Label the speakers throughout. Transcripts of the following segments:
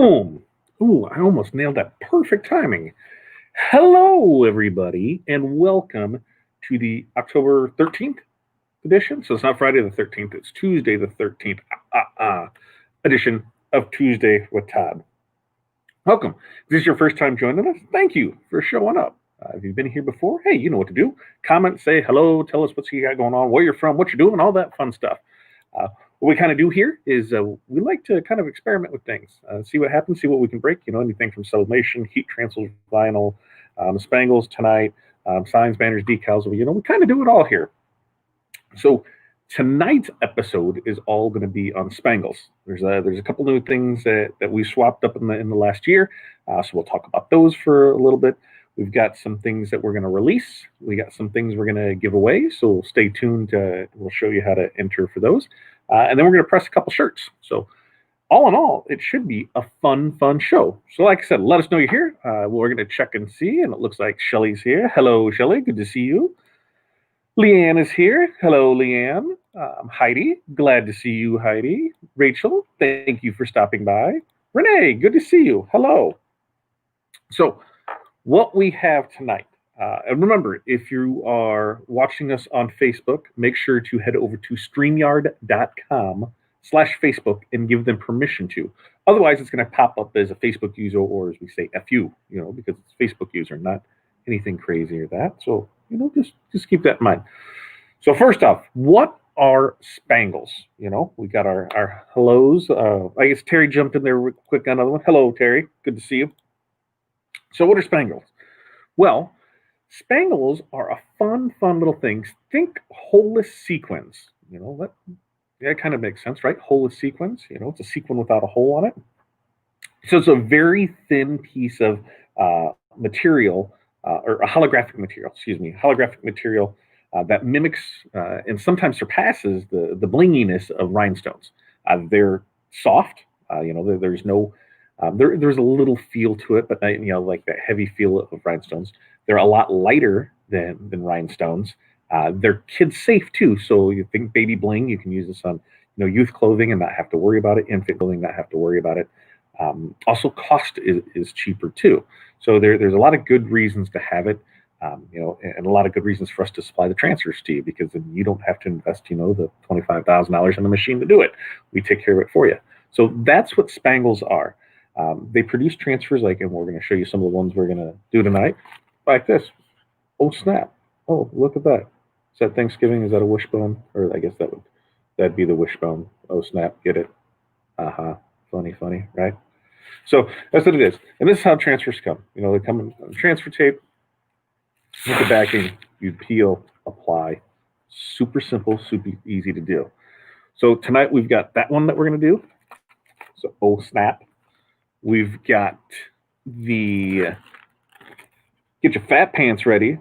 Speaker 1: Boom! Ooh, I almost nailed that. Perfect timing. Hello, everybody, and welcome to the October 13th edition. So it's not Friday the 13th, it's Tuesday the 13th edition of Tuesday with Todd. Welcome. If this is your first time joining us, thank you for showing up. If you've been here before, hey, you know what to do. Comment, say hello, tell us what you got going on, where you're from, what you're doing, all that fun stuff. What we kind of do here is we like to kind of experiment with things, see what happens, see what we can break. You know, anything from sublimation, heat transfers, vinyl, spangles tonight, signs, banners, decals. You know, we kind of do it all here. So tonight's episode is all going to be on spangles. There's a couple new things that we swapped up in the last year, so we'll talk about those for a little bit. We've got some things that we're going to release. We got some things we're going to give away, so stay tuned. We'll show you how to enter for those. And then we're going to press a couple shirts. So all in all, it should be a fun show. So like I said, let us know you're here. We're going to check and see, and it looks like Shelly's here. Hello, Shelly. Good to see you. Leanne is here. Hello, Leanne. Heidi. Glad to see you, Heidi. Rachel, thank you for stopping by. Renee, good to see you. Hello. So what we have tonight, and remember, if you are watching us on Facebook, make sure to head over to StreamYard.com/Facebook and give them permission to. Otherwise, it's going to pop up as a Facebook user, or as we say, FU, because it's Facebook user, not anything crazy or that. So, just keep that in mind. So first off, what are spangles? We got our hellos. I guess Terri jumped in there real quick on another one. Hello, Terri. Good to see you. So what are spangles? Well, spangles are a fun little thing. Think holeless sequins. That kind of makes sense, right? Holeless sequins. It's a sequin without a hole on it. So it's a very thin piece of material, or a holographic material, that mimics and sometimes surpasses the blinginess of rhinestones. They're soft. There's no there's a little feel to it, but like that heavy feel of rhinestones. They're a lot lighter than rhinestones. They're kid safe too. So you think baby bling, you can use this on youth clothing and not have to worry about it. Infant clothing, not have to worry about it. Also, cost is cheaper too. So there's a lot of good reasons to have it. And a lot of good reasons for us to supply the transfers to you, because then you don't have to invest, the $25,000 in the machine to do it. We take care of it for you. So that's what spangles are. They produce transfers, and we're going to show you some of the ones we're going to do tonight, like this. Oh, snap. Oh, look at that. Is that Thanksgiving? Is that a wishbone? Or I guess that'd be the wishbone. Oh, snap. Get it? Funny, right? So that's what it is. And this is how transfers come. They come on transfer tape. With the backing, you peel, apply. Super simple, super easy to do. So tonight we've got that one that we're going to do. So, oh, snap. We've got the get your fat pants ready.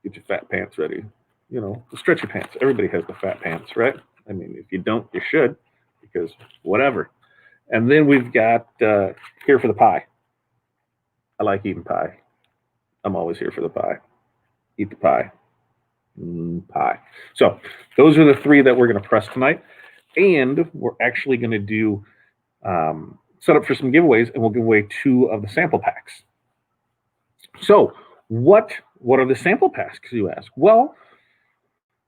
Speaker 1: Get your fat pants ready. The stretchy pants. Everybody has the fat pants, right? I mean, if you don't, you should, because whatever. And then we've got here for the pie. I like eating pie. I'm always here for the pie. Eat the pie. Pie. So those are the three that we're going to press tonight. And we're actually going to do set up for some giveaways, and we'll give away 2 of the sample packs. So what are the sample packs, you ask? Well,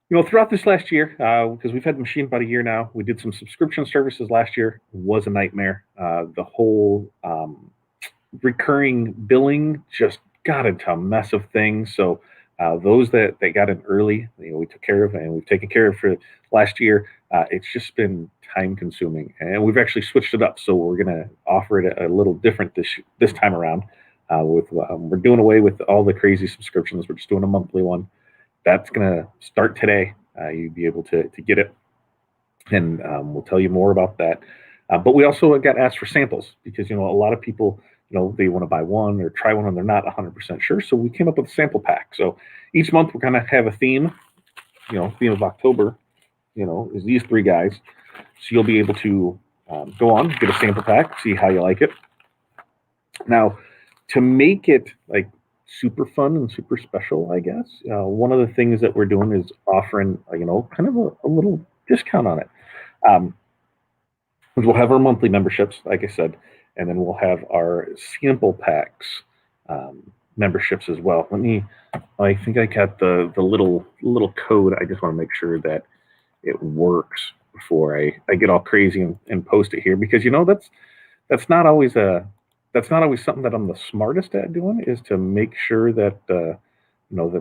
Speaker 1: throughout this last year, because we've had the machine about a year now, we did some subscription services last year. It was a nightmare. The whole recurring billing just got into a mess of things. So those that they got in early, we took care of, and we've taken care of for last year. It's just been time consuming, and we've actually switched it up. So we're going to offer it a little different this time around. We're doing away with all the crazy subscriptions. We're just doing a monthly one. That's going to start today. You'll be able to get it, and we'll tell you more about that. But we also got asked for samples, because a lot of people they want to buy one or try one and they're not 100% sure. So we came up with a sample pack. So each month we're going to have a theme. Theme of October, is these 3 guys. So you'll be able to go on, get a sample pack, see how you like it. Now, to make it super fun and super special, I guess, one of the things that we're doing is offering, kind of a little discount on it. We'll have our monthly memberships, like I said, and then we'll have our sample packs memberships as well. I think I got the little code. I just want to make sure that it works before I get all crazy and post it here, because that's not always something that I'm the smartest at doing, is to make sure that that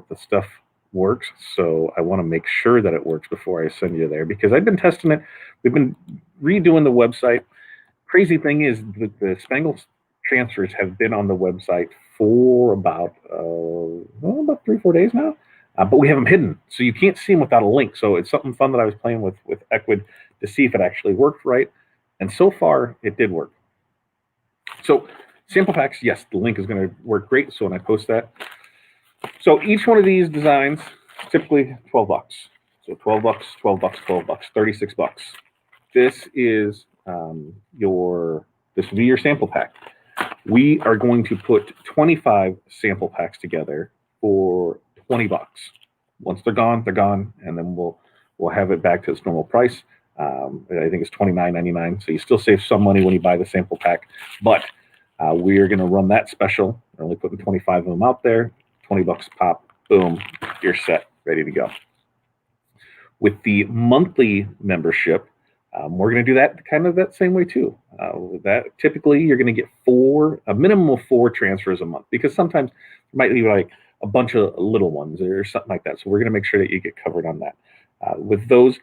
Speaker 1: the stuff works. So I want to make sure that it works before I send you there, because I've been testing it. We've been redoing the website. Crazy thing is that the Spangles transfers have been on the website for about 3-4 days now, but we have them hidden, so you can't see them without a link. So it's something fun that I was playing with Equid to see if it actually worked right, and so far it did work. So sample packs, yes, the link is going to work great. So when I post that, so each one of these designs typically $12. So $12, $12, $12, $36. This is this will be your sample pack. We are going to put 25 sample packs together for $20. Once they're gone, and then we'll have it back to its normal price. I think it's $29.99. So you still save some money when you buy the sample pack, but we are going to run that special. We're only putting 25 of them out there, $20 pop. Boom, you're set, ready to go. With the monthly membership, we're going to do that kind of that same way too. That typically you're going to get a minimum of 4 transfers a month, because sometimes it might be like a bunch of little ones or something like that. So we're going to make sure that you get covered on that. With those,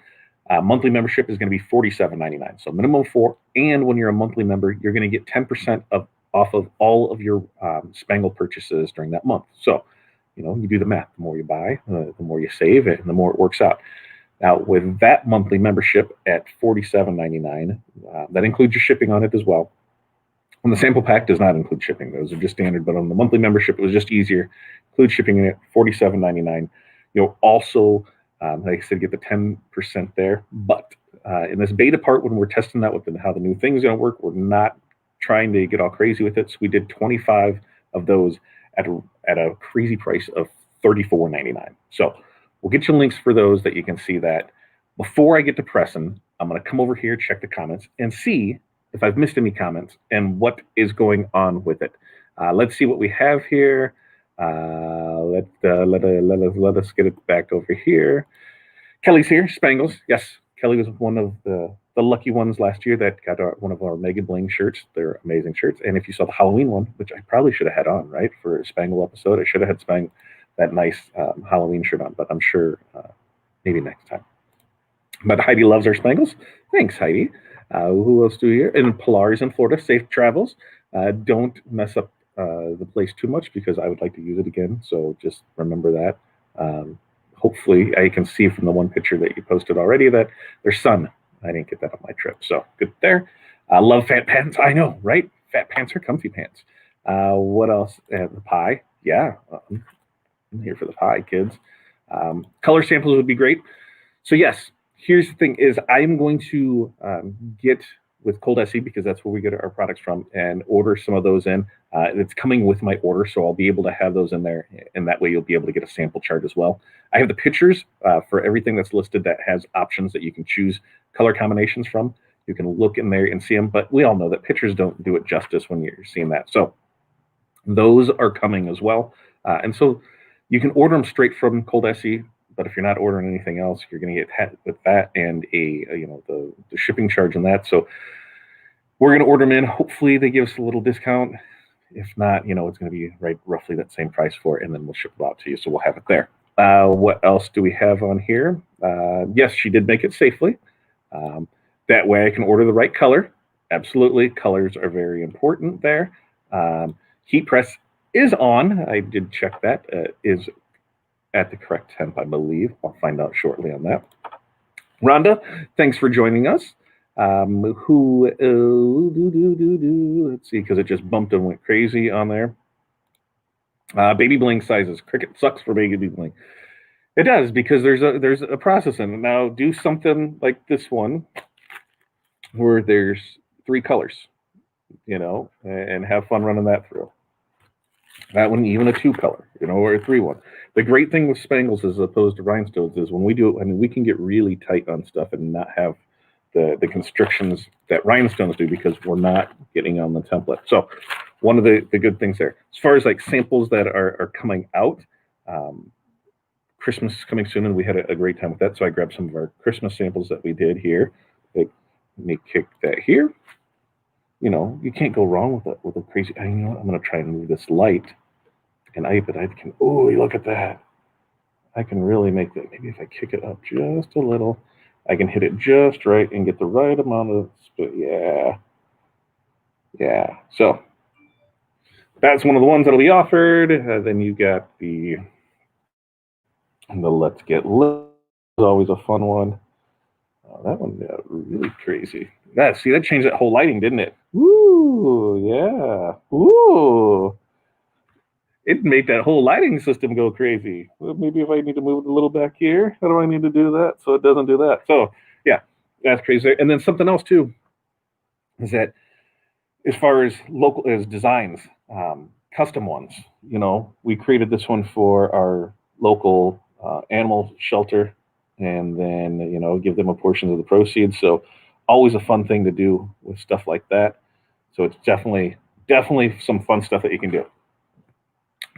Speaker 1: monthly membership is going to be $47.99. So minimum of 4. And when you're a monthly member, you're going to get 10% off of all of your Spangle purchases during that month. So, you do the math. The more you buy, the more you save, and the more it works out. Now, with that monthly membership at $47.99, that includes your shipping on it as well. On the sample pack does not include shipping. Those are just standard. But on the monthly membership, it was just easier. Include shipping in it, $47.99. You'll also, like I said, get the 10% there. But in this beta part, when we're testing out with how the new thing is going to work, we're not trying to get all crazy with it. So we did 25 of those at a crazy price of $34.99. So we'll get you links for those that you can see that. Before I get to pressing, I'm going to come over here, check the comments, and see if I've missed any comments and what is going on with it. Let's see what we have here. Let us get it back over here. Kelly's here, Spangles. Yes, Kelly was one of the lucky ones last year that got one of our Mega Bling shirts. They're amazing shirts. And if you saw the Halloween one, which I probably should have had on, right, for a Spangle episode, I should have had that nice Halloween shirt on, but I'm sure maybe next time. But Heidi loves our Spangles. Thanks, Heidi. Who else do we hear? And Pilar's in Florida. Safe travels. Don't mess up the place too much, because I would like to use it again. So just remember that. Hopefully, I can see from the one picture that you posted already that there's sun. I didn't get that on my trip. So good there. I love fat pants. I know, right? Fat pants are comfy pants. What else? The pie. Yeah. I'm here for the pie, kids. Color samples would be great. So yes, here's the thing: is I'm going to get with Cold SE, because that's where we get our products from, and order some of those in. It's coming with my order, so I'll be able to have those in there, and that way you'll be able to get a sample chart as well. I have the pictures for everything that's listed that has options that you can choose color combinations from. You can look in there and see them, but we all know that pictures don't do it justice when you're seeing that. So those are coming as well, and so you can order them straight from Cold SE. But if you're not ordering anything else, you're going to get hit with that and the shipping charge on that. So we're going to order them in. Hopefully they give us a little discount. If not, it's going to be roughly that same price for it, and then we'll ship it out to you. So we'll have it there. What else do we have on here? Yes, she did make it safely. That way I can order the right color. Absolutely. Colors are very important there. Heat press is on. I did check that. Is at the correct temp, I believe. I'll find out shortly on that. Rhonda, thanks for joining us. Let's see, because it just bumped and went crazy on there. Baby bling sizes. Cricut sucks for baby bling. It does, because there's a process in it. Now do something like this one where there's 3 colors, and have fun running that through. That one, even a 2 color, or a 3 one. The great thing with Spangles as opposed to rhinestones is when we do it, we can get really tight on stuff and not have the constrictions that rhinestones do because we're not getting on the template. So one of the good things there. As far as like samples that are coming out, Christmas is coming soon, and we had a great time with that. So I grabbed some of our Christmas samples that we did here. Like, let me kick that here. You know, you can't go wrong with a crazy. You know what? I'm going to try and move this light, and I can. Oh, look at that! I can really make that. Maybe if I kick it up just a little, I can hit it just right and get the right amount of. Yeah. So that's one of the ones that'll be offered. Then you got the Let's Get Lit. Always a fun one. That one got really crazy. That changed that whole lighting, didn't it? Ooh, yeah. Ooh. It made that whole lighting system go crazy. Well, maybe if I need to move it a little back here, how do I need to do that so it doesn't do that? So yeah, that's crazy. And then something else too is that as far as local as designs, custom ones, you know, we created this one for our local animal shelter, and then, you know, give them a portion of the proceeds. So always a fun thing to do with stuff like that. So it's definitely some fun stuff that you can do.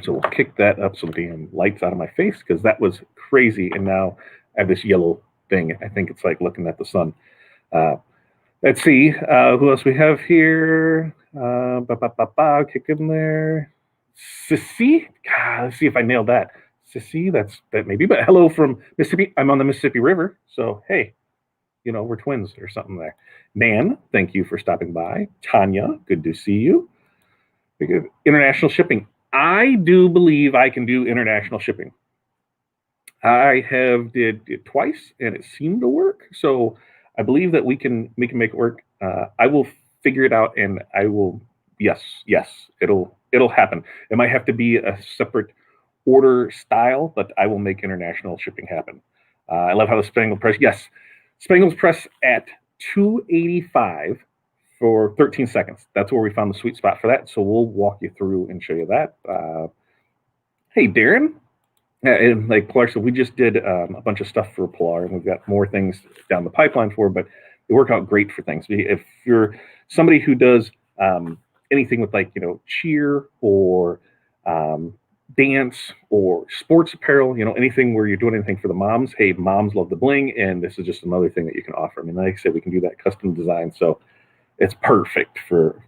Speaker 1: So we'll kick that up so the damn light's out of my face, because that was crazy. And now I have this yellow thing. I think it's like looking at the sun. Let's see who else we have here. Kick in there. Sissy. God, let's see if I nailed that. Sissy, that maybe. But hello from Mississippi. I'm on the Mississippi River, so hey, you know, we're twins or something there. Nan, thank you for stopping by. Tanya, good to see you. International shipping. I do believe I can do international shipping. I have did it twice, and it seemed to work. So I believe that we can make it work. I will figure it out, and I will. Yes, it'll happen. It might have to be a separate order style, but I will make international shipping happen. I love how the Spangles Press. Yes, Spangles Press at $2.85 for 13 seconds. That's where we found the sweet spot for that. So we'll walk you through and show you that. Hey, Darren. And like Pilar said, we just did a bunch of stuff for Pilar, and we've got more things down the pipeline for, but they work out great for things. If you're somebody who does anything with, like, you know, cheer or dance or sports apparel, you know, anything where you're doing anything for the moms, hey, moms love the bling, and this is just another thing that you can offer. I mean, like I said, we can do that custom design, so it's perfect for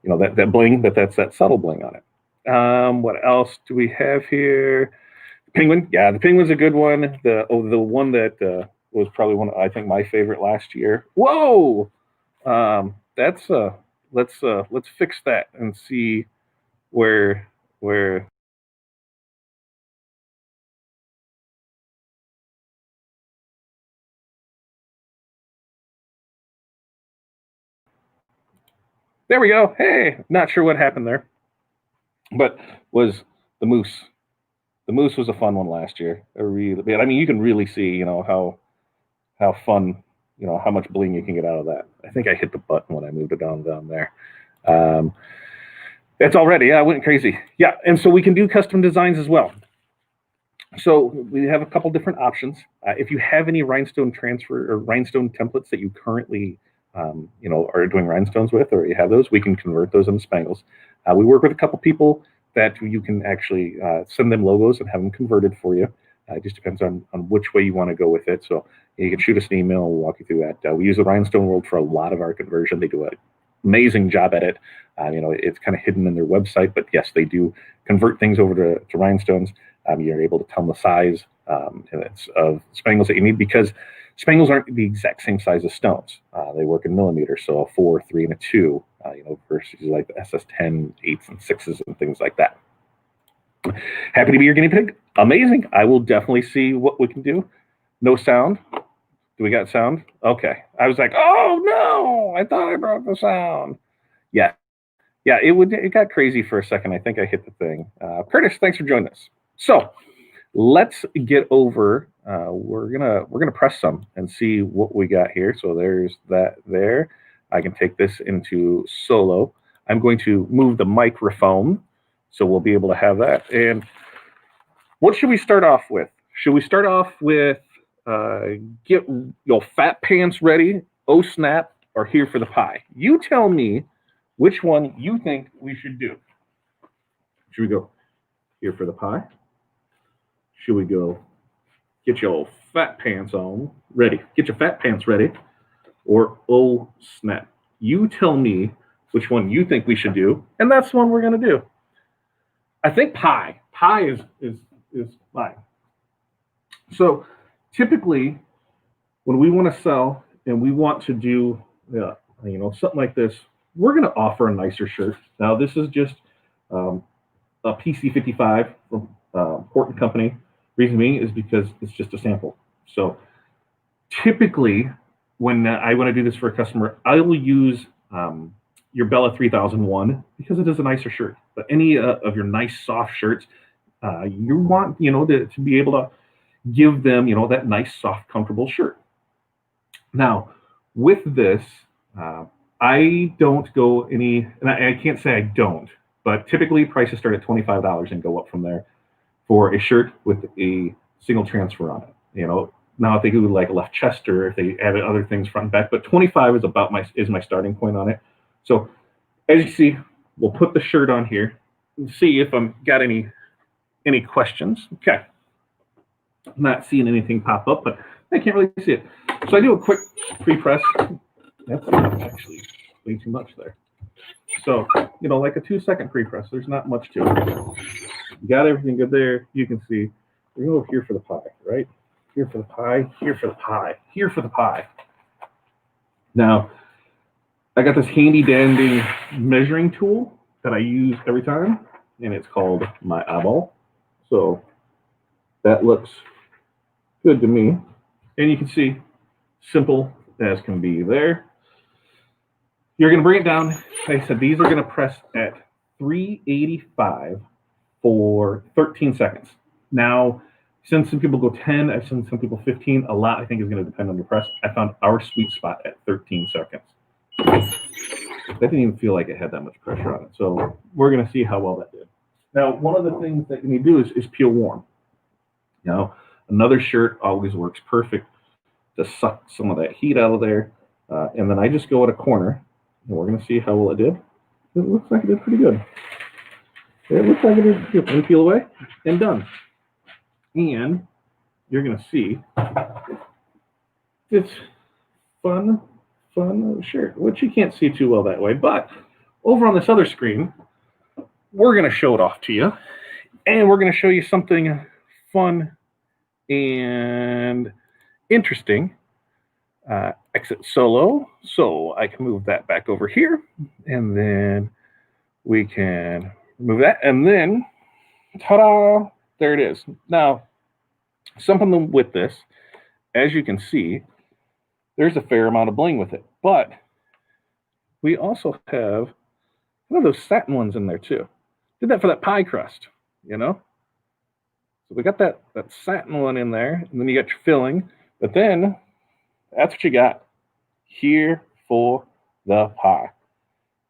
Speaker 1: you know, that bling, but that's that subtle bling on it. What else do we have here? Penguin, yeah, the penguin's a good one. The one that was probably one of, I think, my favorite last year. Whoa, that's let's fix that and see where. There we go. Hey, not sure what happened there, but was the moose. The moose was a fun one last year. I mean, you can really see, you know, how fun, you know, how much bling you can get out of that. I think I hit the button when I moved it down there. It's already, I went crazy. Yeah, and so we can do custom designs as well. So we have a couple different options. If you have any rhinestone transfer or rhinestone templates that you currently, you know, are doing rhinestones with, or you have those, we can convert those into Spangles. We work with a couple people that you can actually send them logos and have them converted for you. It just depends on which way you want to go with it. So you can shoot us an email. We'll walk you through that. We use the Rhinestone World for a lot of our conversion. They do an amazing job at it. You know, it's kind of hidden in their website, but yes, they do convert things over to rhinestones. You're able to tell them the size of spangles that you need, because spangles aren't the exact same size as stones. They work in millimeters, so a 4, 3, and a 2, you know, versus like the SS10, 8s, and 6s, and things like that. Happy to be your guinea pig. Amazing. I will definitely see what we can do. No sound. Do we got sound? Okay. I was like, oh no, I thought I broke the sound. Yeah. Yeah, it got crazy for a second. I think I hit the thing. Curtis, thanks for joining us. So let's get over. We're gonna press some and see what we got here. So there's that there. I can take this into solo. I'm going to move the microphone so we'll be able to have that. And what should we start off with? Should we start off with get your fat pants ready oh snap, or here for the pie. You tell me which one you think we should do. Should we go here for the pie? Should we go get your old fat pants on ready? Get your fat pants ready. Or oh snap. You tell me which one you think we should do, and that's the one we're going to do. I think pie. Pie is fine. So typically, when we want to sell and we want to do something like this, we're going to offer a nicer shirt. Now this is just a PC55 from Horton Company. Reason being is because it's just a sample. So typically, when I want to do this for a customer, I will use your Bella 3001 because it is a nicer shirt. But any of your nice soft shirts, you want to be able to give them that nice soft comfortable shirt. Now with this, I don't go any, and I can't say I don't, but typically prices start at $25 and go up from there for a shirt with a single transfer on it. Now if they do like a left chest or if they added other things front and back, but 25 is about my starting point on it. So as you see, we'll put the shirt on here and see if I'm got any questions. Okay. I'm not seeing anything pop up, but I can't really see it. So I do a quick pre-press. That's actually way too much there. So, like a 2-second pre-press. There's not much to it. You got everything good there. You can see. We're going to go here for the pie, right? Here for the pie, here for the pie, here for the pie. Now, I got this handy dandy measuring tool that I use every time, and it's called my eyeball. So that looks good to me. And you can see, simple as can be there. You're going to bring it down. Like I said, these are going to press at 385 for 13 seconds. Now, since some people go 10, I've seen some people 15. A lot, I think, is going to depend on your press. I found our sweet spot at 13 seconds. That didn't even feel like it had that much pressure on it. So we're going to see how well that did. Now, one of the things that you need to do is peel warm. Another shirt always works perfect to suck some of that heat out of there. And then I just go at a corner, and we're going to see how well it did. It looks like it did pretty good. It looks like it did good. And peel away, and done. And you're going to see it's fun shirt, which you can't see too well that way. But over on this other screen, we're going to show it off to you. And we're going to show you something fun and interesting. Exit solo. So I can move that back over here. And then we can remove that. And then, ta-da! There it is. Now, something with this, as you can see, there's a fair amount of bling with it. But we also have one of those satin ones in there too. Did that for that pie crust, So we got that satin one in there, and then you got your filling. But then that's what you got here for the pie.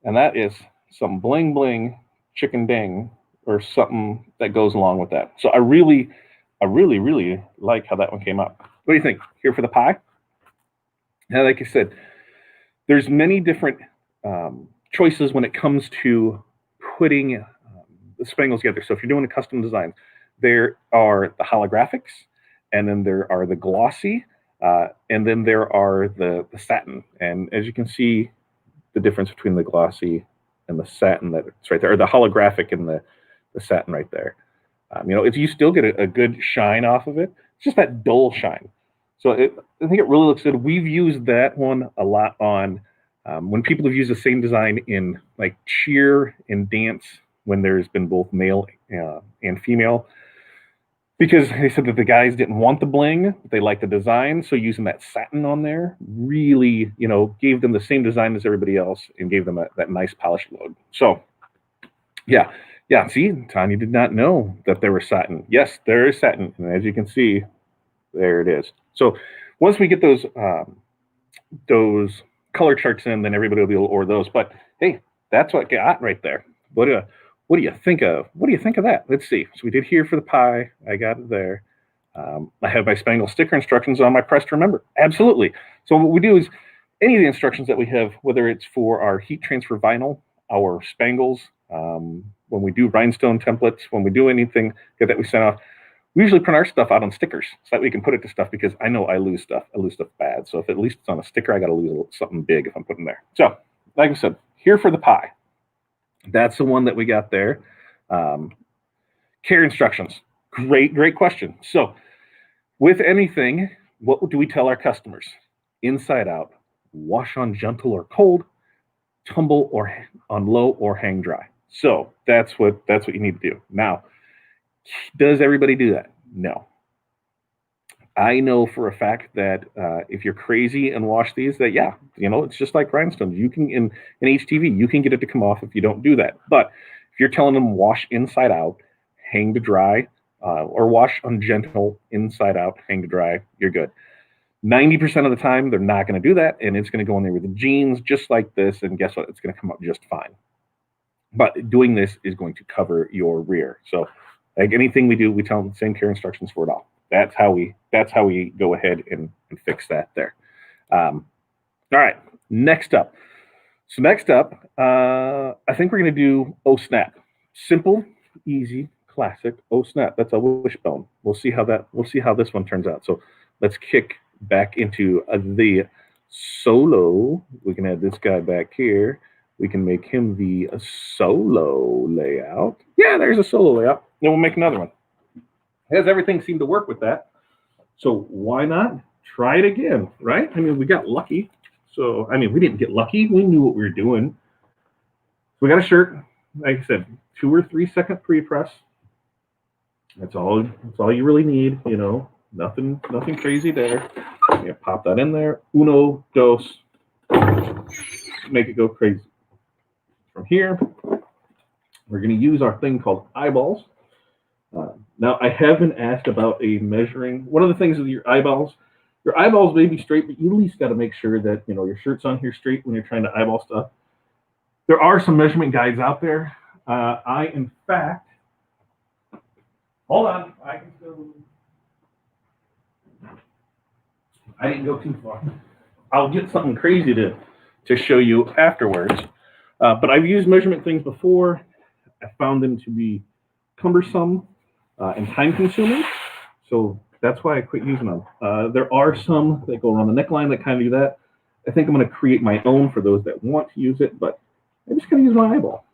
Speaker 1: And that is some bling bling chicken ding, or something that goes along with that. So I really like how that one came out. What do you think? Here for the pie? Now, like I said, there's many different choices when it comes to putting the spangles together. So if you're doing a custom design, there are the holographics, and then there are the glossy, and then there are the satin. And as you can see, the difference between the glossy and the satin, that's right there, or the holographic and the satin right there. If you still get a good shine off of it, it's just that dull shine. So I think it really looks good. We've used that one a lot on when people have used the same design in like cheer and dance, when there's been both male and female, because they said that the guys didn't want the bling, but they liked the design. So using that satin on there really, gave them the same design as everybody else and gave them that nice polished look. So yeah. See, Tanya did not know that there was satin. Yes, there is satin, and as you can see, there it is. So once we get those color charts in, then everybody will be able to order those. But hey, that's what got right there. What do you think of? What do you think of that? Let's see. So we did here for the pie. I got it there. I have my Spangle sticker instructions on my press to remember. Absolutely. So what we do is any of the instructions that we have, whether it's for our heat transfer vinyl, our spangles, when we do rhinestone templates, when we do anything that we send off, we usually print our stuff out on stickers so that we can put it to stuff, because I know I lose stuff. I lose stuff bad. So if at least it's on a sticker, I got to lose something big if I'm putting there. So like I said, here for the pie. That's the one that we got there. Care instructions. Great question. So with anything, what do we tell our customers? Inside out, wash on gentle or cold, tumble or on low or hang dry. So that's what you need to do. Now, does everybody do that? No. I know for a fact that if you're crazy and wash these, that it's just like rhinestones. You can in HTV, you can get it to come off if you don't do that. But if you're telling them wash inside out, hang to dry, or wash on gentle inside out, hang to dry, you're good. 90% of the time, they're not going to do that, and it's going to go in there with the jeans just like this, and guess what? It's going to come up just fine. But doing this is going to cover your rear. So like anything we do, we tell them the same care instructions for it all. That's how we go ahead and fix that there. All right, next up. So next up, I think we're going to do Oh Snap. Simple, easy, classic Oh Snap. That's a wishbone. We'll see how this one turns out. So let's kick back into the solo. We can add this guy back here. We can make him the solo layout. Yeah, there's a solo layout. Then we'll make another one. Has everything seemed to work with that? So why not try it again, right? I mean, we got lucky. So, I mean, we didn't get lucky. We knew what we were doing. So we got a shirt. Like I said, 2 or 3 second pre-press. That's all you really need, Nothing crazy there. Yeah, pop that in there. Uno, dos. Make it go crazy. From here, we're going to use our thing called eyeballs. Now, I have been asked about a measuring. One of the things with your eyeballs may be straight, but you at least got to make sure that your shirt's on here straight when you're trying to eyeball stuff. There are some measurement guides out there. In fact, hold on. I didn't go too far. I'll get something crazy to show you afterwards. But I've used measurement things before. I found them to be cumbersome and time-consuming, so that's why I quit using them. There are some that go around the neckline that kind of do that. I think I'm going to create my own for those that want to use it, but I'm just going to use my eyeball.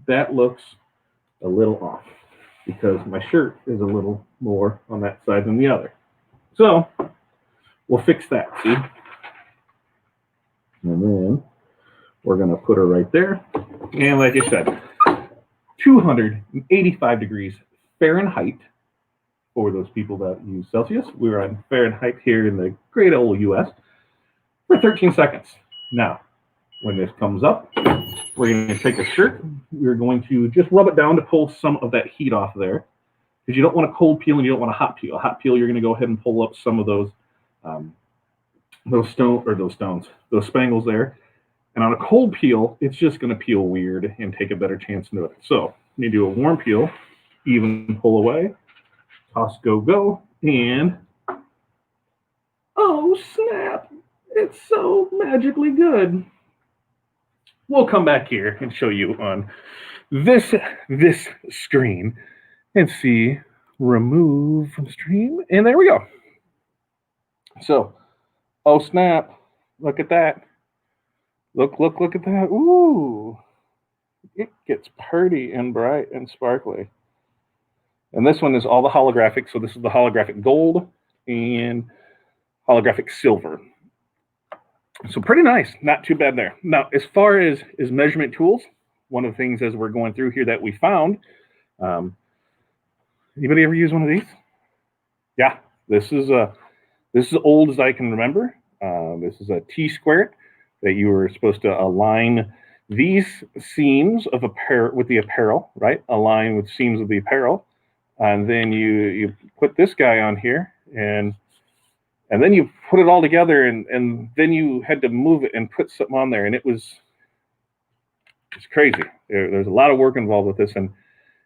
Speaker 1: That looks a little off because my shirt is a little more on that side than the other. So we'll fix that, see? And then we're going to put her right there. And like I said, 285 degrees Fahrenheit for those people that use Celsius. We're on Fahrenheit here in the great old US for 13 seconds. Now, when this comes up, we're going to take a shirt. We're going to just rub it down to pull some of that heat off there, because you don't want a cold peel and you don't want a hot peel. A hot peel, you're going to go ahead and pull up some of those spangles there. And on a cold peel, it's just going to peel weird and take a better chance to do it. So you do a warm peel, even pull away, toss, go, and oh snap! It's so magically good. We'll come back here and show you on this screen and see remove from stream. And there we go. So, oh snap! Look at that. Look at that. Ooh. It gets pretty and bright and sparkly. And this one is all the holographic. So this is the holographic gold and holographic silver. So pretty nice. Not too bad there. Now, as far as measurement tools, one of the things as we're going through here that we found, anybody ever use one of these? Yeah, this is old as I can remember. This is a T-squared that you were supposed to align these seams of with the apparel, right? Align with seams of the apparel. And then you put this guy on here and then you put it all together and then you had to move it and put something on there. And it's crazy. There's a lot of work involved with this. And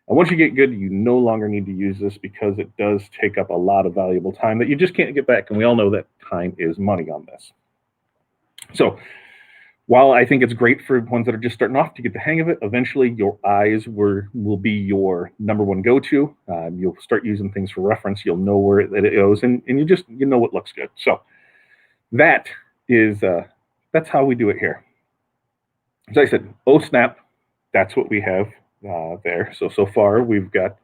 Speaker 1: once you get good, you no longer need to use this because it does take up a lot of valuable time that you just can't get back. And we all know that time is money on this. So while I think it's great for ones that are just starting off to get the hang of it, eventually your eyes will be your number one go-to. You'll start using things for reference. You'll know where it goes, and you know what looks good. So that is that's how we do it here. As I said, oh snap, that's what we have there. So far we've got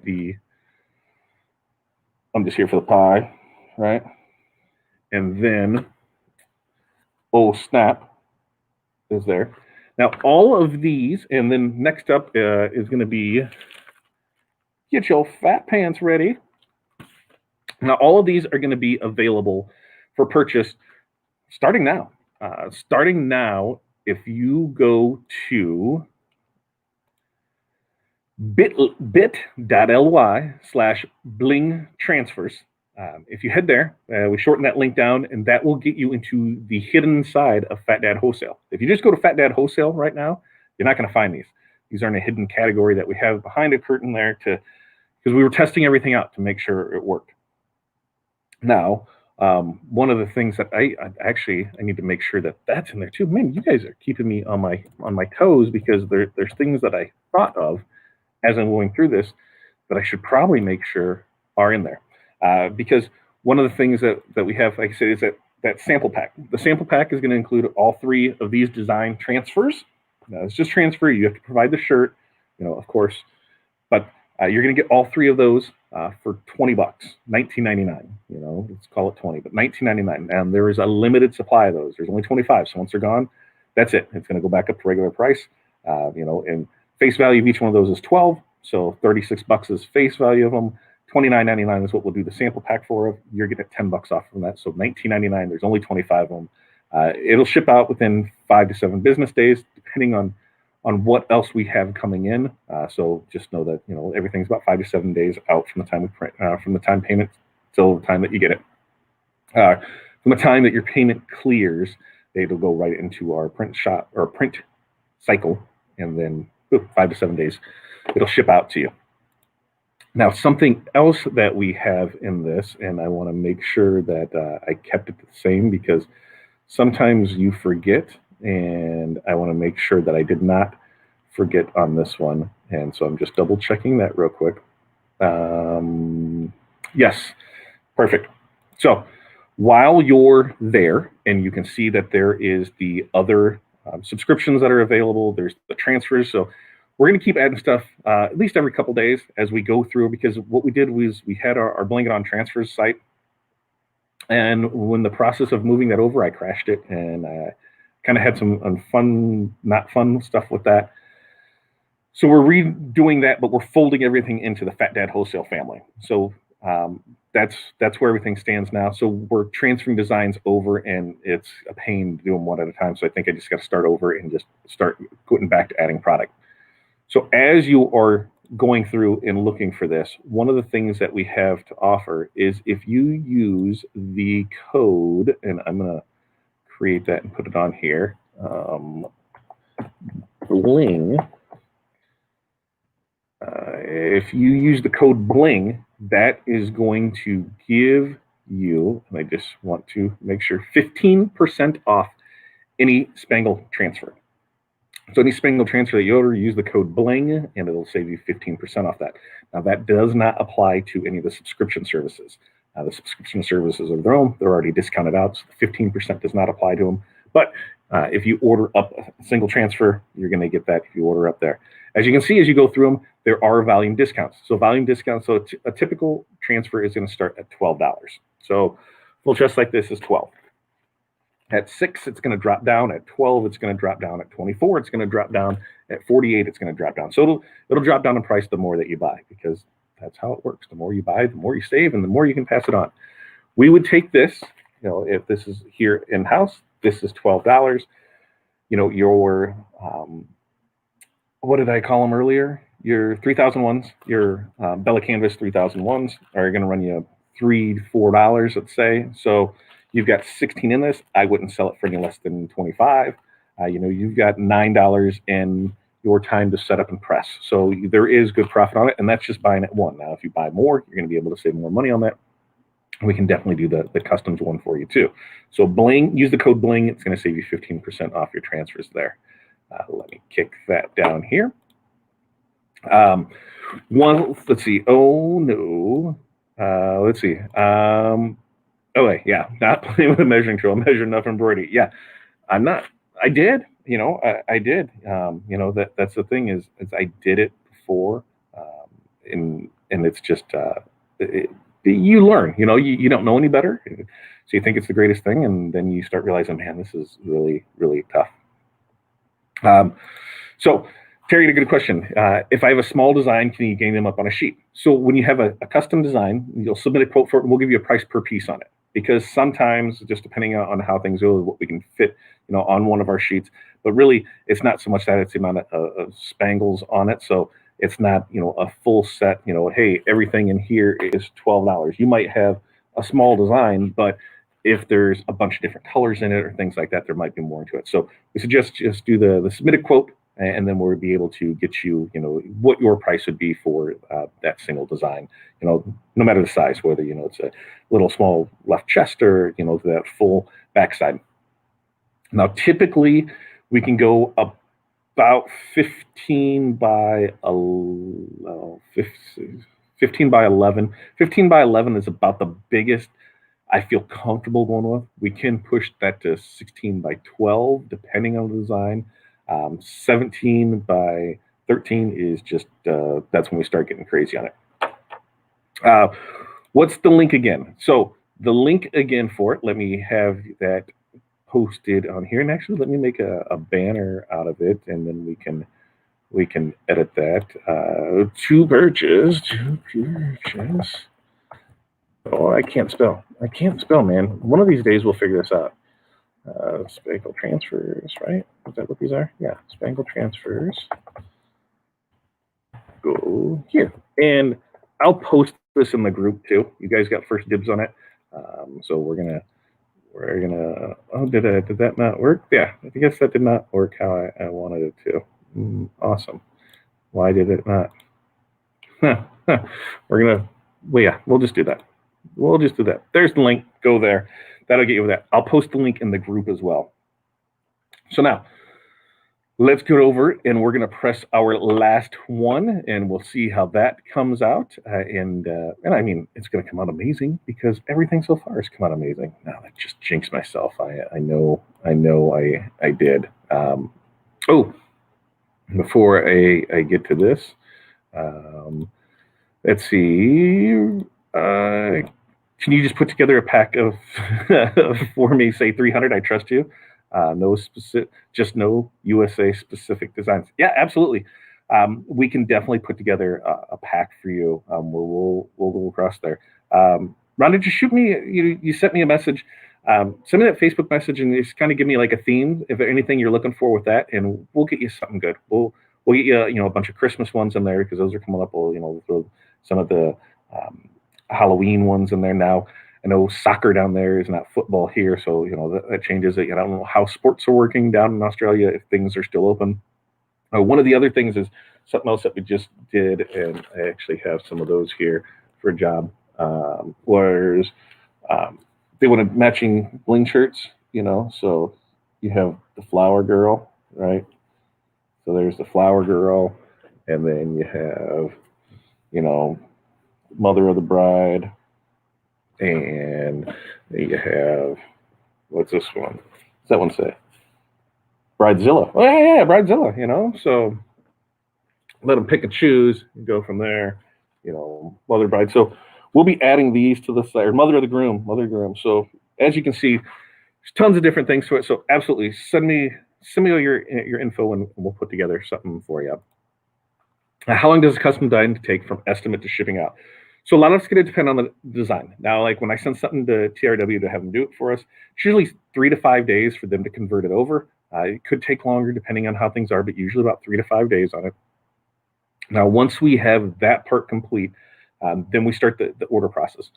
Speaker 1: I'm just here for the pie, right? And then oh snap is there. Now all of these, and then next up is going to be get your fat pants ready. Now all of these are going to be available for purchase starting now. Starting now, if you go to bit.ly/bling transfers. If you head there, we shorten that link down, and that will get you into the hidden side of Fat Dad Wholesale. If you just go to Fat Dad Wholesale right now, you're not going to find these. These are in a hidden category that we have behind a curtain there because we were testing everything out to make sure it worked. Now, one of the things that I need to make sure that that's in there too. Man, you guys are keeping me on my toes, because there's things that I thought of as I'm going through this that I should probably make sure are in there. Because one of the things that we have, like I said, is that sample pack. The sample pack is going to include all 3 of these design transfers. Now, it's just transfer. You have to provide the shirt, of course, but you're going to get all 3 of those for $20, $19.99. Let's call it 20, but $19.99. And there is a limited supply of those. There's only 25, so once they're gone, that's it. It's going to go back up to regular price. And face value of each one of those is 12, so $36 is face value of them. $29.99 is what we'll do the sample pack for. You're getting $10 off from that, so $19.99. There's only 25 of them. It'll ship out within 5 to 7 business days, depending on what else we have coming in. So just know that everything's about 5 to 7 days out from the time we print, from the time payment till the time that you get it. From the time that your payment clears, it'll go right into our print shop or print cycle, and then 5 to 7 days, it'll ship out to you. Now, something else that we have in this, and I want to make sure that I kept it the same, because sometimes you forget, and I want to make sure that I did not forget on this one. And so I'm just double checking that real quick. Yes, perfect. So while you're there, and you can see that there is the other subscriptions that are available, there's the transfers. So we're going to keep adding stuff at least every couple days as we go through, because what we did was we had our Bling It On Transfers site, and when the process of moving that over, I crashed it, and I kind of had some not fun stuff with that. So we're redoing that, but we're folding everything into the Fat Dad Wholesale family. So that's where everything stands now. So we're transferring designs over, and it's a pain to do them one at a time. So I think I just got to start over and just start putting back to adding product. So as you are going through and looking for this, one of the things that we have to offer is if you use the code, and I'm going to create that and put it on here, bling. If you use the code bling, that is going to give you, and I just want to make sure, 15% off any Spangle transfer. So any Spangle transfer that you order, use the code BLING, and it'll save you 15% off that. Now, that does not apply to any of the subscription services. The subscription services are their own. They're already discounted out, so the 15% does not apply to them. But if you order up a single transfer, you're going to get that if you order up there. As you can see, as you go through them, there are volume discounts. So volume discounts, so a typical transfer is going to start at $12. So full chest like this is 12. At 6, it's going to drop down. At 12, it's going to drop down. At 24, it's going to drop down. At 48, it's going to drop down. So it'll drop down in price the more that you buy, because that's how it works. The more you buy, the more you save, and the more you can pass it on. We would take this, if this is here in-house, this is $12. Your, what did I call them earlier? Your 3001s, your Bella Canvas 3001s are going to run you $3, $4, let's say. So you've got 16 in this. I wouldn't sell it for any less than 25. You've got $9 in your time to set up and press. So there is good profit on it, and that's just buying it one. Now, if you buy more, you're going to be able to save more money on that. we can definitely do the customs one for you too. So bling, use the code bling. It's going to save you 15% off your transfers there. Let me kick that down here. Let's see. Oh no. Let's see. Oh wait, yeah, not playing with a measuring tool. I'm measuring enough embroidery. Yeah, I'm not. I did. I did. That's the thing is I did it before, and it's just you learn. You don't know any better, so you think it's the greatest thing, and then you start realizing, man, this is really really tough. So Terry, a good question. If I have a small design, can you gang them up on a sheet? So when you have a custom design, you'll submit a quote for it, and we'll give you a price per piece on it. Because sometimes, just depending on how things go, what we can fit, on one of our sheets. But really, it's not so much that; it's the amount of spangles on it. So it's not, a full set. Hey, everything in here is $12. You might have a small design, but if there's a bunch of different colors in it or things like that, there might be more into it. So we suggest just do the submitted quote, and then we'll be able to get you, what your price would be for that single design, no matter the size, whether, it's a little small left chest or, that full backside. Now, typically, we can go about 15 by 11. 15 by 11. 15 by 11 is about the biggest I feel comfortable going with. We can push that to 16 by 12, depending on the design. 17 by 13 is just, that's when we start getting crazy on it. What's the link again? So the link again for it, let me have that posted on here. And actually, let me make a banner out of it, and then we can edit that. Two birches. Oh, I can't spell, man. One of these days we'll figure this out. Spangle transfers, right? Is that what these are? Yeah, spangle transfers. Go here, and I'll post this in the group too. You guys got first dibs on it, so we're gonna. Oh, did that not work? Yeah, I guess that did not work how I wanted it to. Awesome. Why did it not? We're gonna. Well, yeah, we'll just do that. There's the link. Go there. That'll get you with that. I'll post the link in the group as well. So now, let's get over and we're going to press our last one, and we'll see how that comes out. And I mean, it's going to come out amazing because everything so far has come out amazing. Now, I just jinxed myself. I know I did. Before I get to this, let's see. Can you just put together a pack of for me, say 300? I trust you. No specific, just no USA specific designs. Yeah, absolutely. We can definitely put together a pack for you. We'll go across there. Rhonda, just shoot me. You sent me a message. Send me that Facebook message and just kind of give me like a theme, if anything you're looking for with that, and we'll get you something good. We'll get you a bunch of Christmas ones in there because those are coming up. We'll throw some of the Halloween ones in there now. I know soccer down there is not football here, so that changes it. I don't know how sports are working down in Australia if things are still open. One of the other things is something else that we just did, and I actually have some of those here for a job. Was they wanted matching bling shirts, so you have the flower girl, right? So there's the flower girl, and then you have, mother of the bride, and you have, what's this one? What's that one say? Bridezilla. Oh yeah, Bridezilla. So let them pick and choose and go from there. Mother bride. So we'll be adding these to the site, or mother of the groom. So as you can see, there's tons of different things to it. So absolutely, send me all your info, and we'll put together something for you. Now, how long does a custom design take from estimate to shipping out? So a lot of it's going to depend on the design. Now, like when I send something to TRW to have them do it for us, it's usually 3 to 5 days for them to convert it over. It could take longer depending on how things are, but usually about 3 to 5 days on it. Now, once we have that part complete, then we start the order process.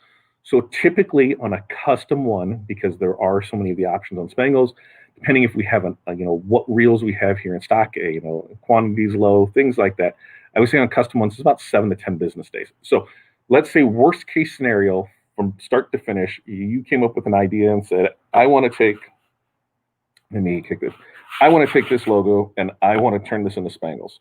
Speaker 1: So typically on a custom one, because there are so many of the options on Spangles, depending if we have what reels we have here in stock, quantities low, things like that. I would say on custom ones, it's about 7 to 10 business days. So let's say worst case scenario from start to finish. You came up with an idea and said, I want to take, let me kick this. I want to take this logo and I want to turn this into Spangles.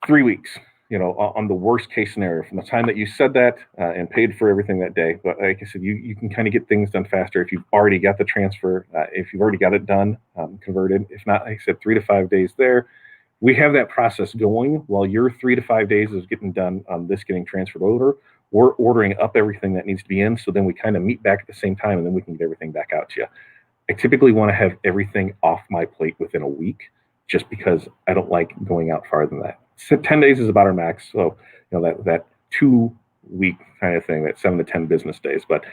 Speaker 1: 3 weeks, on the worst case scenario, from the time that you said that and paid for everything that day. But like I said, you can kind of get things done faster if you've already got the transfer, if you've already got it done, converted. If not, like I said, 3 to 5 days there. We have that process going while your 3 to 5 days is getting done on this getting transferred over. We're ordering up everything that needs to be in, so then we kind of meet back at the same time, and then we can get everything back out to you. I typically want to have everything off my plate within a week, just because I don't like going out farther than that. So 10 days is about our max, so that 2 week kind of thing, that 7 to 10 business days. But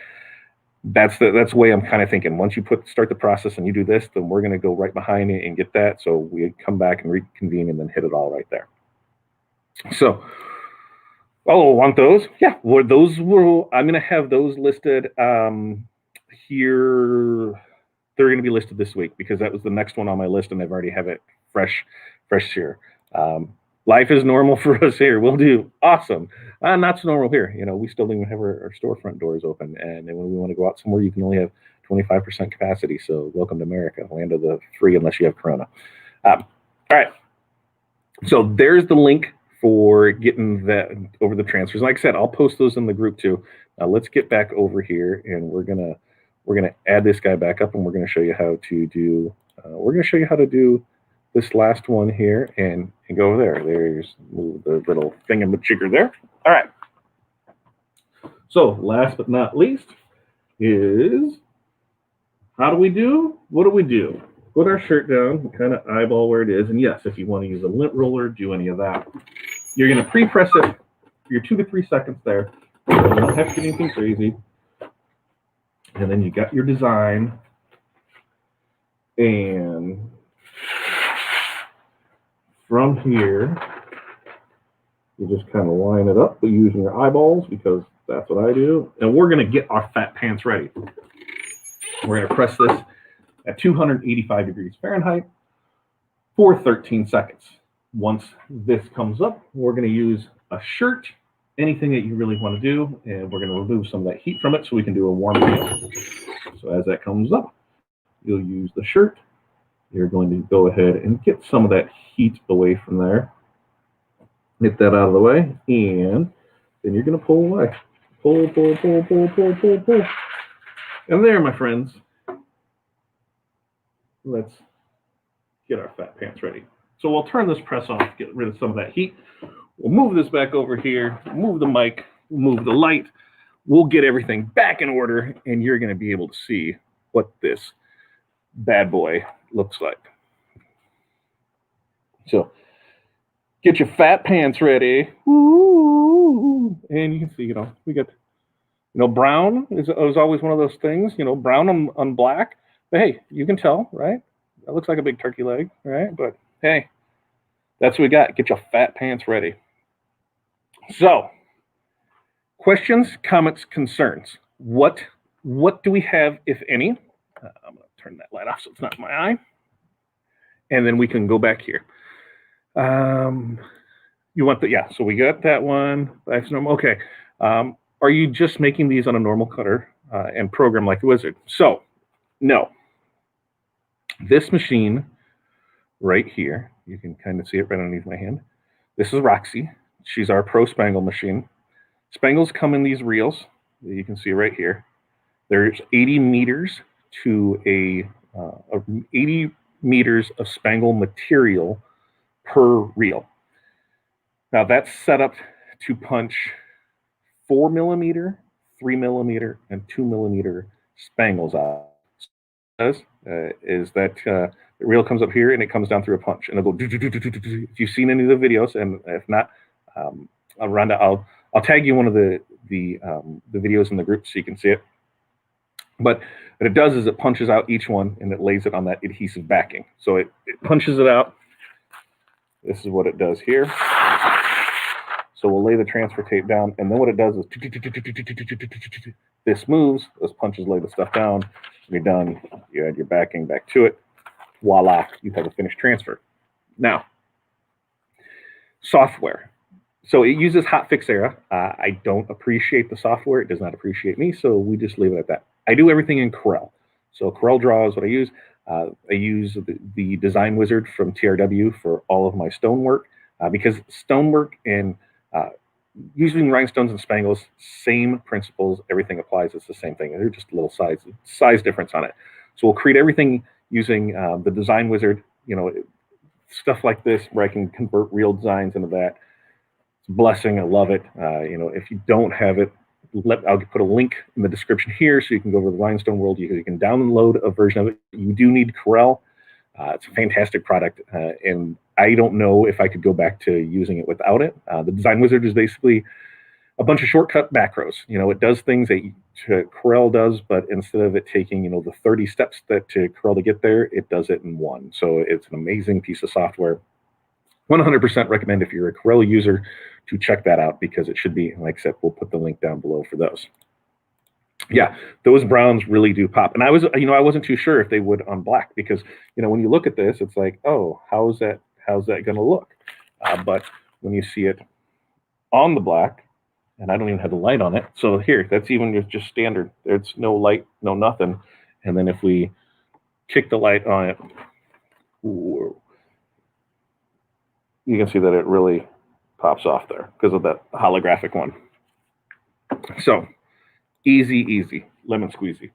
Speaker 1: that's the way I'm kind of thinking. Once you start the process and you do this, then we're going to go right behind it and get that. So we come back and reconvene and then hit it all right there. So, want those? Yeah, I'm going to have those listed here. They're going to be listed this week because that was the next one on my list, and I've already have it fresh here. Life is normal for us here. We'll do awesome. Not so normal here. We still don't even have our storefront doors open. And then when we want to go out somewhere, you can only have 25% capacity. So welcome to America, land of the free, unless you have Corona. All right. So there's the link for getting that over the transfers. Like I said, I'll post those in the group too. Let's get back over here, and we're gonna add this guy back up, and we're gonna show you how to do. This last one here and go over there. There's the little thingamajigger there. All right. So last but not least is, what do we do? Put our shirt down, kind of eyeball where it is. And yes, if you want to use a lint roller, do any of that. You're going to pre-press it for your 2 to 3 seconds there. You don't have to get anything crazy. And then you got your design. And from here, you just kind of line it up using your eyeballs, because that's what I do. And we're going to get our fat pants ready. We're going to press this at 285 degrees Fahrenheit for 13 seconds. Once this comes up, we're going to use a shirt, anything that you really want to do, and we're going to remove some of that heat from it so we can do a warm meal. So as that comes up, you'll use the shirt. You're going to go ahead and get some of that heat away from there. Get that out of the way, and then you're going to pull away. Pull. And there, my friends, let's get our fat pants ready. So we'll turn this press off, get rid of some of that heat. We'll move this back over here, move the mic, move the light. We'll get everything back in order, and you're going to be able to see what this bad boy looks like. So get your fat pants ready. Ooh. And you can see, we got, brown is always one of those things, brown on black. But hey, you can tell, right? That looks like a big turkey leg, right? But hey, that's what we got. Get your fat pants ready. So, questions, comments, concerns. What do we have, if any? I'm going to turn that light off so it's not in my eye. And then we can go back here. You want so we got that one. That's normal. Okay. Are you just making these on a normal cutter and program like the Wizard? So, no. This machine right here, you can kind of see it right underneath my hand. This is Roxy. She's our Pro Spangle machine. Spangles come in these reels that you can see right here. There's 80 meters to 80 meters of spangle material per reel. Now that's set up to punch 4 millimeter, 3 millimeter, and 2 millimeter spangles out. Is that the reel comes up here and it comes down through a punch, and it'll go. If you've seen any of the videos, and if not, Rhonda, I'll tag you one of the videos in the group so you can see it. But what it does is it punches out each one and it lays it on that adhesive backing. So it punches it out. This is what it does here. So we'll lay the transfer tape down, and then what it does is this moves, those punches lay the stuff down, you're done, you add your backing back to it, voila, you have a finished transfer. Now, software. So it uses hotfix era. I don't appreciate the software. It does not appreciate me, so we just leave it at that. I do everything in Corel. So Corel Draw is what I use. I use the Design Wizard from TRW for all of my stonework because stonework and using rhinestones and spangles, same principles, everything applies. It's the same thing. They're just a little size difference on it. So we'll create everything using the Design Wizard, stuff like this where I can convert real designs into that. It's a blessing. I love it. If you don't have it, I'll put a link in the description here so you can go over to the Rhinestone World. You can download a version of it. You do need Corel. It's a fantastic product, and I don't know if I could go back to using it without it. The Design Wizard is basically a bunch of shortcut macros. It does things that Corel does, but instead of it taking, the 30 steps that to Corel to get there, it does it in one. So it's an amazing piece of software. 100% recommend if you're a Corel user to check that out because it should be, like I said, we'll put the link down below for those. Yeah, those browns really do pop. And I wasn't too sure if they would on black because, when you look at this, it's like, oh, how's that going to look? But when you see it on the black, and I don't even have the light on it. So here, that's even just standard. There's no light, no nothing. And then if we kick the light on it, ooh, you can see that it really pops off there because of that holographic one. So easy, lemon squeezy.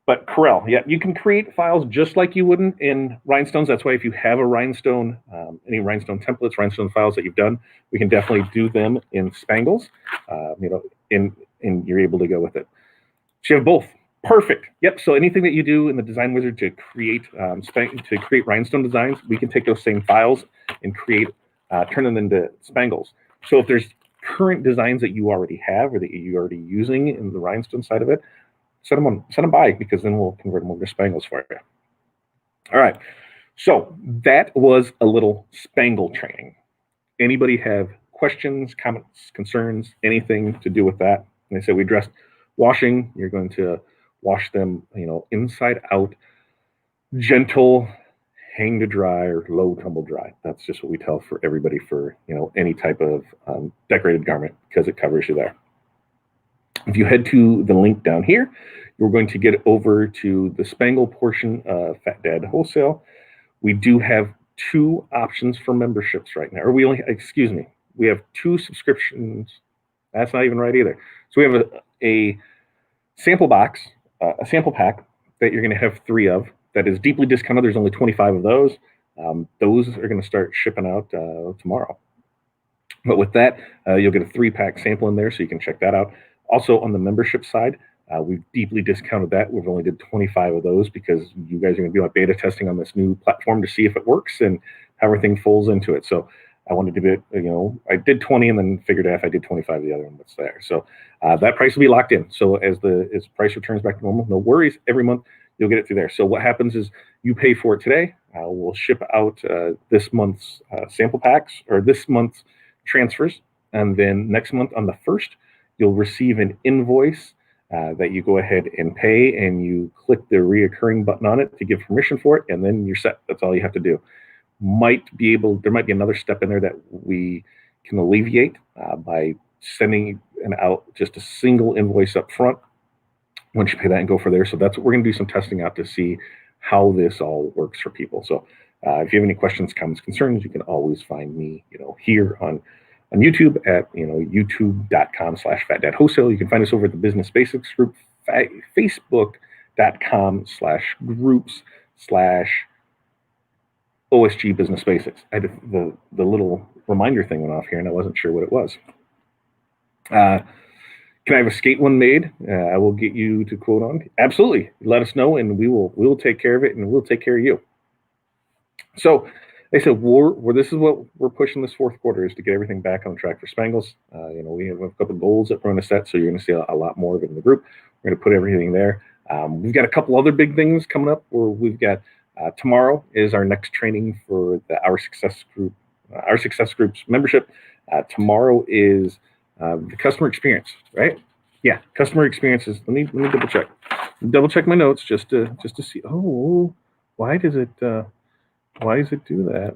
Speaker 1: But Corel, yeah, you can create files just like you would in rhinestones. That's why if you have a rhinestone, any rhinestone templates, rhinestone files that you've done, we can definitely do them in Spangles, and you're able to go with it. So you have both. Perfect. Yep. So anything that you do in the Design Wizard to create rhinestone designs, we can take those same files and turn them into Spangles. So if there's current designs that you already have or that you're already using in the rhinestone side of it, send them by because then we'll convert them over to Spangles for you. All right. So that was a little Spangle training. Anybody have questions, comments, concerns, anything to do with that? And I said we addressed washing. You're going to wash them, inside out, gentle, hang to dry or low tumble dry. That's just what we tell for everybody for, any type of decorated garment because it covers you there. If you head to the link down here, you're going to get over to the Spangle portion of Fat Dad Wholesale. We do have 2 options for memberships right now, or we have 2 subscriptions. That's not even right either. So we have a sample box, a sample pack that you're going to have 3 of that is deeply discounted. There's only 25 of those. Those are going to start shipping out tomorrow. But with that, you'll get a 3-pack sample in there, so you can check that out. Also, on the membership side, we've deeply discounted that. We've only did 25 of those because you guys are going to be on beta testing on this new platform to see if it works and how everything folds into it. So I wanted to be, I did 20 and then figured out if I did 25 of the other one, what's there. So that price will be locked in. So as price returns back to normal, no worries. Every month you'll get it through there. So what happens is you pay for it today. We'll ship out this month's sample packs or this month's transfers. And then next month on the 1st, you'll receive an invoice that you go ahead and pay, and you click the reoccurring button on it to give permission for it, and then you're set. That's all you have to do. There might be another step in there that we can alleviate by sending out just a single invoice up front once you pay that and go for there. So that's what we're going to do some testing out to see how this all works for people. So if you have any questions, comments, concerns, you can always find me, here on YouTube at youtube.com/fatdadwholesale. You can find us over at the Business Basics group, facebook.com/groups/OSG Business Basics. I did the little reminder thing went off here, and I wasn't sure what it was. Can I have a skate one made? I will get you to quote on. Absolutely. Let us know, and we will take care of it, and we'll take care of you. So they said this is what we're pushing this 4th quarter is to get everything back on track for Spangles. We have a couple of goals that we're going to set, so you're going to see a lot more of it in the group. We're going to put everything there. We've got a couple other big things coming up where we've got tomorrow is our next training for Our Success Group's membership. Tomorrow is the customer experience, right? Yeah, customer experiences. Let me double check my notes just to see. Oh, why does it do that?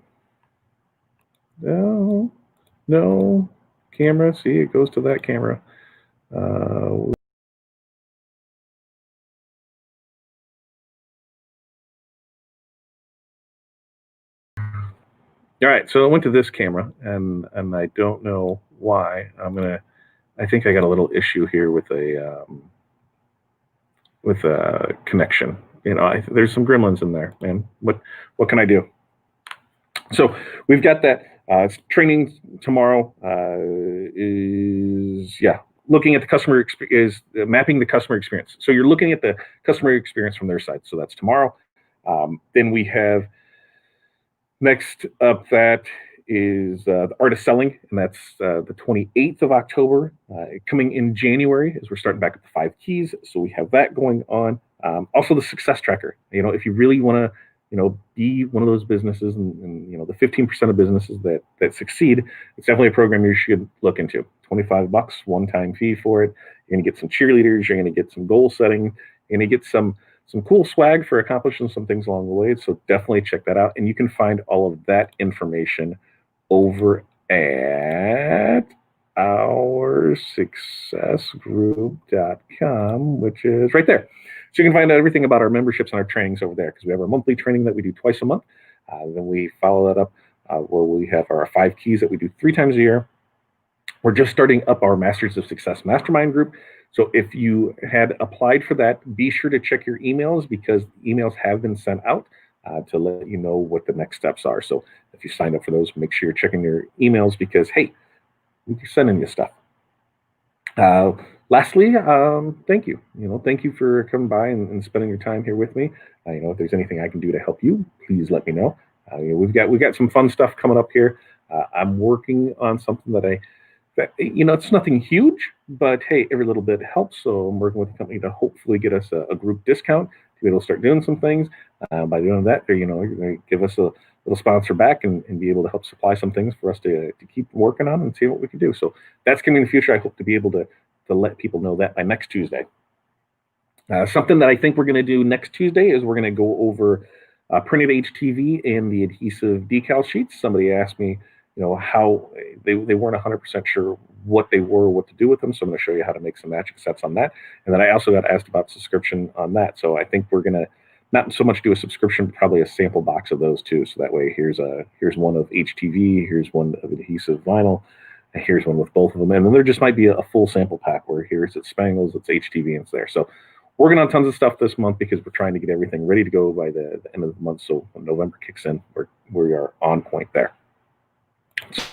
Speaker 1: No. camera. See, it goes to that camera. All right, so I went to this camera, and I don't know why. I think I got a little issue here with a connection. There's some gremlins in there, man. What can I do? So we've got that training tomorrow. Looking at the customer is mapping the customer experience. So you're looking at the customer experience from their side. So that's tomorrow. Then we have next up that is the art of selling, and that's the 28th of October. Coming in January as we're starting back at the 5 keys. So we have that going on. Also the success tracker. If you really want to be one of those businesses and the 15% of businesses that succeed, it's definitely a program you should look into. $25, one-time fee for it. You're going to get some cheerleaders. You're going to get some goal setting. You're going to get some cool swag for accomplishing some things along the way. So definitely check that out. And you can find all of that information over at OurSuccessGroup.com, which is right there. So you can find out everything about our memberships and our trainings over there, because we have our monthly training that we do twice a month. Then we follow that up where we have our 5 keys that we do 3 times a year. We're just starting up our Masters of Success Mastermind group. So if you had applied for that, be sure to check your emails, because emails have been sent out to let you know what the next steps are. So if you signed up for those, make sure you're checking your emails, because, hey, we're sending you stuff. Lastly, thank you. Thank you for coming by and spending your time here with me. If there's anything I can do to help you, please let me know. We've got some fun stuff coming up here. I'm working on something that it's nothing huge, but hey, every little bit helps. So I'm working with a company to hopefully get us a group discount to be able to start doing some things. By doing that, you're going to give us a little sponsor back and be able to help supply some things for us to keep working on and see what we can do. So that's coming in the future. I hope to be able to let people know that by next Tuesday. Something that I think we're going to do next Tuesday is we're going to go over printed HTV and the adhesive decal sheets. Somebody asked me, how they weren't 100% sure what they were, what to do with them. So I'm going to show you how to make some magic sets on that. And then I also got asked about subscription on that. So I think we're going to not so much do a subscription, but probably a sample box of those too. So that way, here's one of HTV, here's one of adhesive vinyl, and here's one with both of them. And then there just might be a full sample pack where here's it's Spangles, it's HTV, and it's there. So working on tons of stuff this month because we're trying to get everything ready to go by the end of the month. So when November kicks in, we are on point there. So,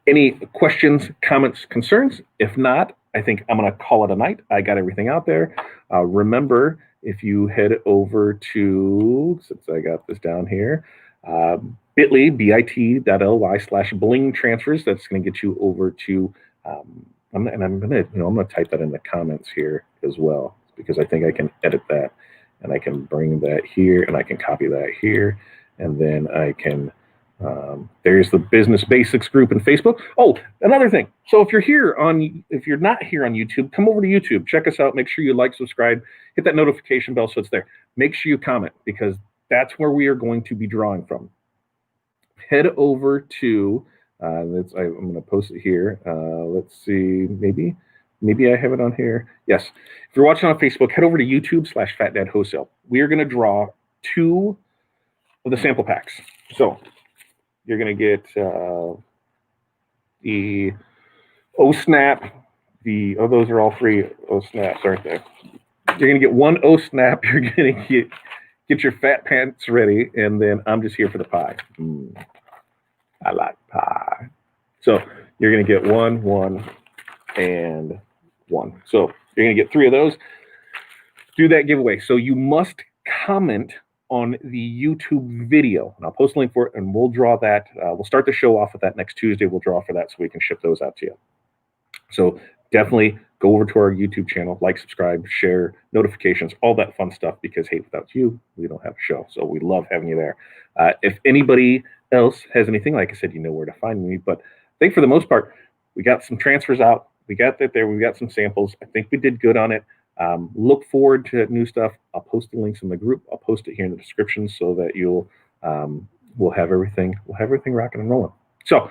Speaker 1: any questions, comments, concerns? If not, I think I'm going to call it a night. I got everything out there. Remember, if you head over to, since I got this down here, bit.ly/bling transfers, that's going to get you over to, I'm going to type that in the comments here as well, because I think I can edit that and I can bring that here and I can copy that here, and then I can, there's the Business Basics group in Facebook. Oh, another thing. So if you're not here on YouTube, come over to YouTube, check us out, make sure you like, subscribe, hit that notification bell so it's there. Make sure you comment, because that's where we are going to be drawing from. Head over to, I'm going to post it here. Let's see, maybe I have it on here. Yes. If you're watching on Facebook, head over to YouTube/FatDadWholesale. We are going to draw 2 of the sample packs. So you're going to get the O-Snap. Those are all free O-Snaps, aren't they? You're going to get 1 O-Snap. You're going to get your fat pants ready, and then I'm just here for the pie. I like pie. So you're going to get 1, 1, and 1. So you're going to get 3 of those. Do that giveaway. So you must comment on the YouTube video, and I'll post a link for it, and we'll draw that. We'll start the show off with that next Tuesday. We'll draw for that so we can ship those out to you. So definitely go over to our YouTube channel, like, subscribe, share, notifications, all that fun stuff, because, hey, without you, we don't have a show. So we love having you there. If anybody else has anything, like I said, you know where to find me. But I think for the most part, we got some transfers out. We got that there. We got some samples. I think we did good on it. Look forward to new stuff. I'll post the links in the group. I'll post it here in the description so that we'll have everything rocking and rolling. So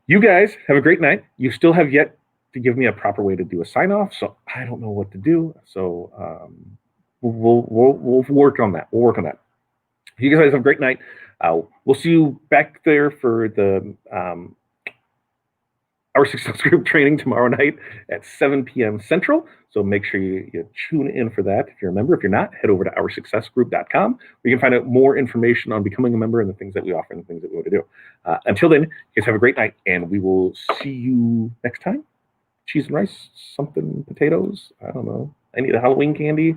Speaker 1: You guys have a great night. You still have yet to give me a proper way to do a sign off, so I don't know what to do. So we'll work on that. We'll work on that. You guys have a great night. We'll see you back there for the Our Success Group training tomorrow night at 7 p.m. Central. So make sure you tune in for that. If you're a member, if you're not, head over to OurSuccessGroup.com, where you can find out more information on becoming a member and the things that we offer and the things that we want to do. Until then, you guys have a great night, and we will see you next time. Cheese and rice, something, potatoes. I don't know. I need a Halloween candy.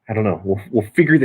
Speaker 1: I don't know. We'll figure this